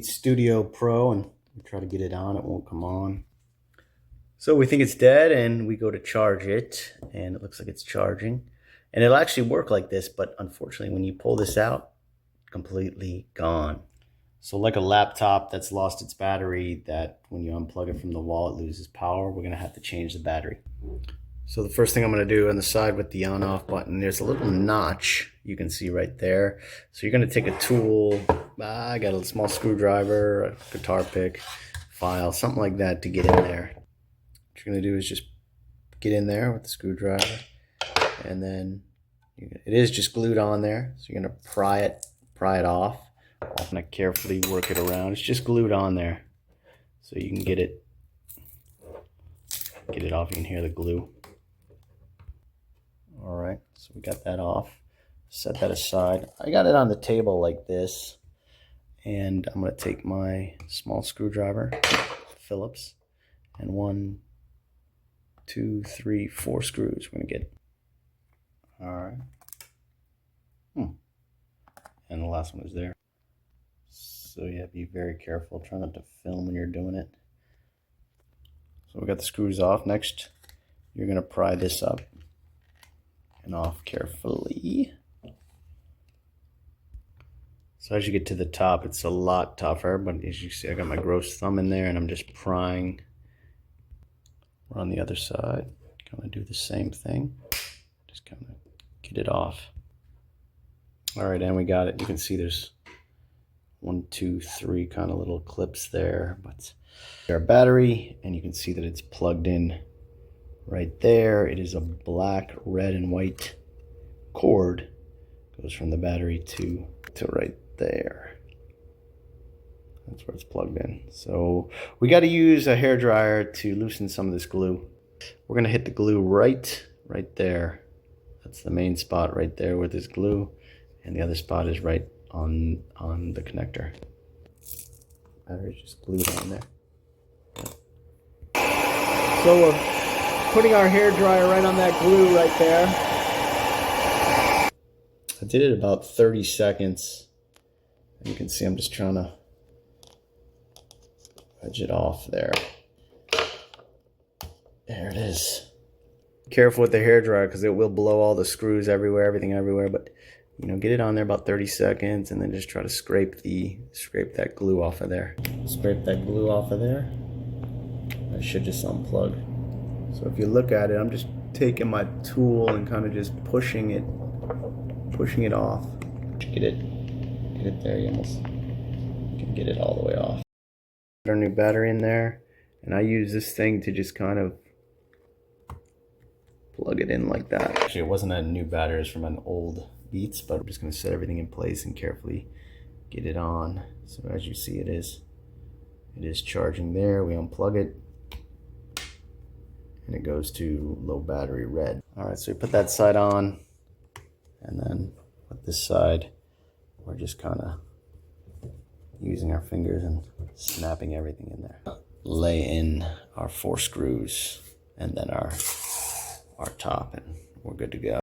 Studio Pro and we try to get it on, it won't come on. So we think it's dead and we go to charge it and it looks like it's charging. And it'll actually work like this, but unfortunately when you pull this out, completely gone. So like a laptop that's lost its battery, that when you unplug it from the wall, it loses power, we're gonna have to change the battery. So the first thing I'm gonna do on the side with the on-off button, there's a little notch you can see right there. So you're gonna take a tool, I got a small screwdriver, a guitar pick, file, something like that to get in there. What you're gonna do is just get in there with the screwdriver, and then it is just glued on there. So you're gonna pry it off. I'm gonna carefully work it around. It's just glued on there, so you can get it off. You can hear the glue. All right, so we got that off. Set that aside. I got it on the table like this, and I'm gonna take my small screwdriver, Phillips, and 1, 2, 3, 4 screws. We're gonna get. All right. And the last one is there. So yeah, be very careful. Try not to film when you're doing it. So we got the screws off. Next, you're gonna pry this up and off carefully. So as you get to the top, it's a lot tougher, but as you see, I got my gross thumb in there and I'm just prying. We're on the other side. Kind of do the same thing. Just kind of get it off. All right, and we got it. You can see there's 1, 2, 3 kind of little clips there, but our battery, and you can see that it's plugged in right there. It is a black, red, and white cord. Goes from the battery to right there. That's where it's plugged in. So we got to use a hairdryer to loosen some of this glue. We're gonna hit the glue right there. That's the main spot right there with this glue, and the other spot is right on the connector. Battery's just glued on there. So we're putting our hairdryer right on that glue right there. I did it about 30 seconds. And you can see I'm just trying to edge it off there. There it is. Careful with the hairdryer because it will blow all the screws everywhere, everything everywhere, but you know, get it on there about 30 seconds and then just try to scrape that glue off of there. Scrape that glue off of there. I should just unplug. So if you look at it, I'm just taking my tool and kind of just pushing it off. Get it there. You can get it all the way off. Put our new battery in there, and I use this thing to just kind of plug it in like that. Actually, it wasn't a new battery, it's from an old Beats, but I'm just going to set everything in place and carefully get it on. So as you see, it is charging there. We unplug it, and it goes to low battery red. All right, so we put that side on, and then with this side, we're just kind of using our fingers and snapping everything in there. Lay in our 4 screws and then our top, and we're good to go.